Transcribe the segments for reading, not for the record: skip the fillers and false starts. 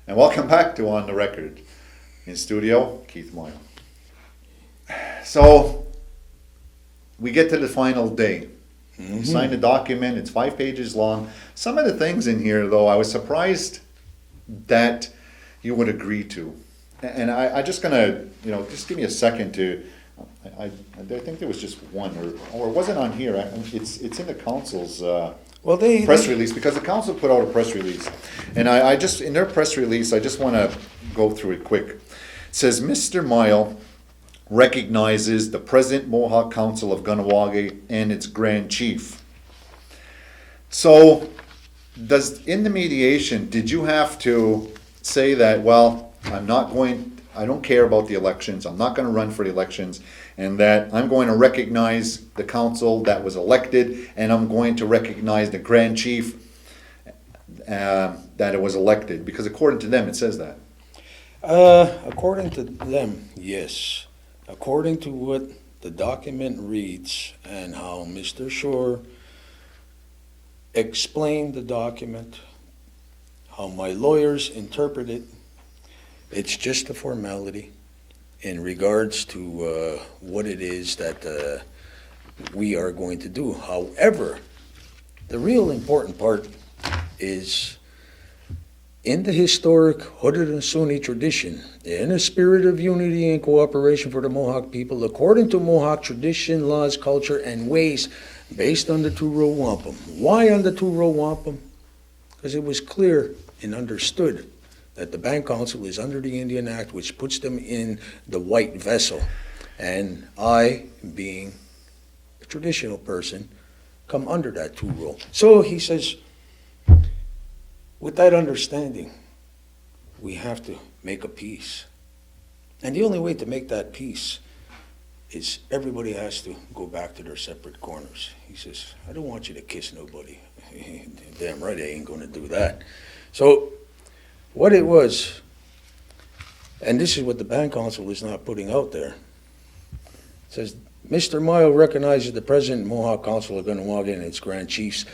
And welcome back to On the Record. In studio, Keith Myiow. So, we get to the final day. You sign the document, it's 5 pages long. Some of the things in here, though, I was surprised that you would agree to. And I just gonna, just give me a second to, I think there was just one, or it wasn't on here. It's in the council's press release, because the council put out a press release. And I just, in their press release, I just want to go through it quick. It says, Mr. Myiow recognizes the present Mohawk Council of Kahnawake and its Grand Chief. So, in the mediation, did you have to say that, well, I don't care about the elections, I'm not going to run for the elections, and that I'm going to recognize the council that was elected, and I'm going to recognize the Grand Chief that it was elected, because according to them, it says that. According to them, yes. According to what the document reads and how Mr. Shore explained the document, how my lawyers interpret it, it's just a formality in regards to what it is that we are going to do. However, the real important part is, in the historic Haudenosaunee tradition, in a spirit of unity and cooperation for the Mohawk people, according to Mohawk tradition, laws, culture, and ways, based on the two-row wampum. Why on the two-row wampum? Because it was clear and understood that the Bank Council is under the Indian Act, which puts them in the white vessel. And I, being a traditional person, come under that two-row. So he says, with that understanding, we have to make a peace. And the only way to make that peace is everybody has to go back to their separate corners. He says, I don't want you to kiss nobody. Damn right I ain't going to do that. So what it was, and this is what the Bank Council is not putting out there, it says, Mr. Myiow recognizes the present Mohawk Council of Kahnawake and its Grand Chiefs,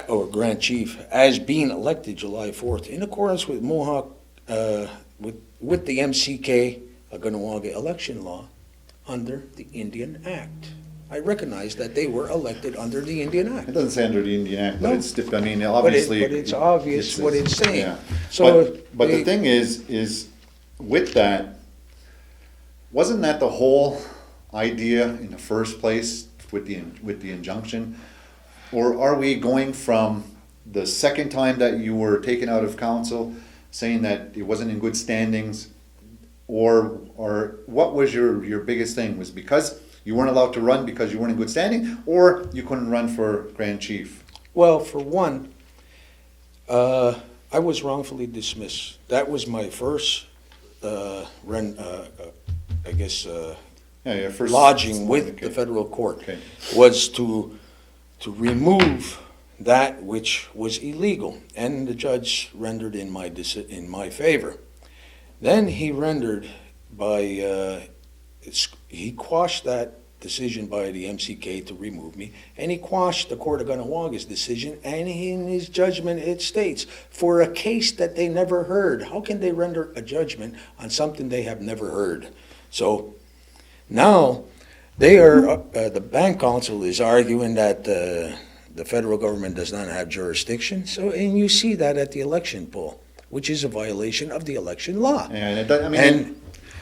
or Grand Chief, as being elected July 4th in accordance with Mohawk, with the MCK Kahnawake election law under the Indian Act. I recognize that they were elected under the Indian Act. It doesn't say under the Indian Act, but No. it's, obviously. But it's obvious what it's saying. Yeah. So but the thing is, with that, wasn't that the whole idea in the first place with the injunction? Or are we going from the second time that you were taken out of council, saying that it wasn't in good standings, or what was your biggest thing? Was because you weren't allowed to run because you weren't in good standing, or you couldn't run for Grand Chief? Well, for one, I was wrongfully dismissed. That was my first First lodging with the federal court, Okay. was to remove that which was illegal, and the judge rendered in my favor. Then he rendered he quashed that decision by the MCK to remove me, and he quashed the Court of Kahnawake decision, and in his judgment it states, for a case that they never heard. How can they render a judgment on something they have never heard? So now the Bank Council is arguing that the federal government does not have jurisdiction. So, and you see that at the election poll, which is a violation of the election law. And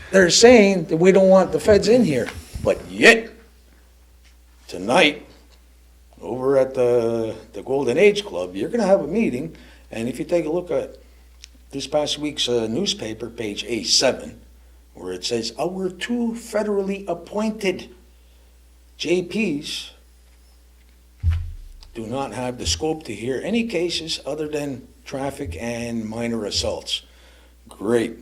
They're saying that we don't want the feds in here, but yet tonight over at the Golden Age Club, you're going to have a meeting, and if you take a look at this past week's newspaper, page A7, where it says our 2 federally appointed JPs do not have the scope to hear any cases other than traffic and minor assaults. Great.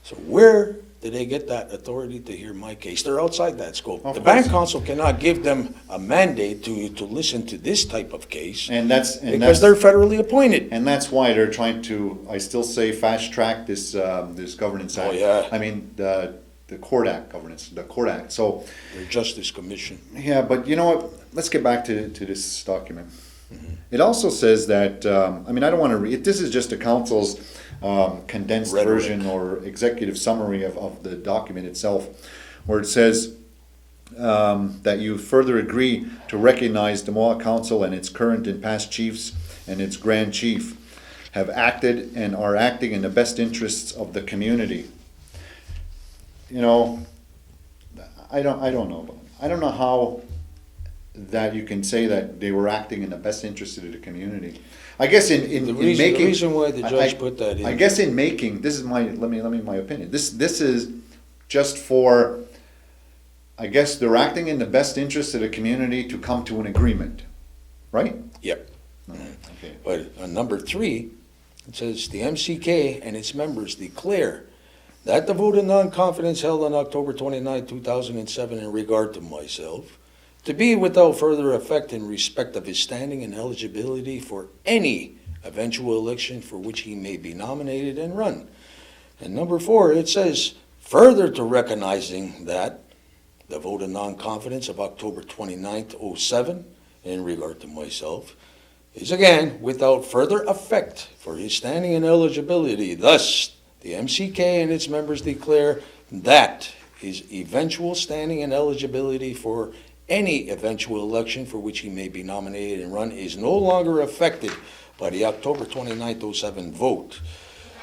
So where did they get that authority to hear my case? They're outside that scope. The Bank Council cannot give them a mandate to listen to this type of case because they're federally appointed. And that's why they're trying to, I still say, fast track this governance act. Oh, yeah. I mean, the Court Act governance, the Court Act. So The Justice Commission. yeah, but you know what? Let's get back to this document. Mm-hmm. It also says that I don't want to read. This is just the council's condensed Rhetoric. version or executive summary of the document itself, where it says that you further agree to recognize the Mohawk Council and its current and past chiefs and its Grand Chief have acted and are acting in the best interests of the community. You know, I don't know. I don't know how that you can say that they were acting in the best interest of the community. I guess in The making reason why the judge put that in. I guess in making, this is let me my opinion. This is just for, I guess they're acting in the best interest of the community to come to an agreement, right? Yep. Okay. But on number 3, it says, the MCK and its members declare that the vote of non-confidence held on October 29, 2007 in regard to myself to be without further effect in respect of his standing and eligibility for any eventual election for which he may be nominated and run. And number 4, it says, further to recognizing that the vote of non-confidence of October 29, 07 in regard to myself is again without further effect for his standing and eligibility. Thus, the MCK and its members declare that his eventual standing and eligibility for any eventual election for which he may be nominated and run is no longer affected by the October 29, 07 vote.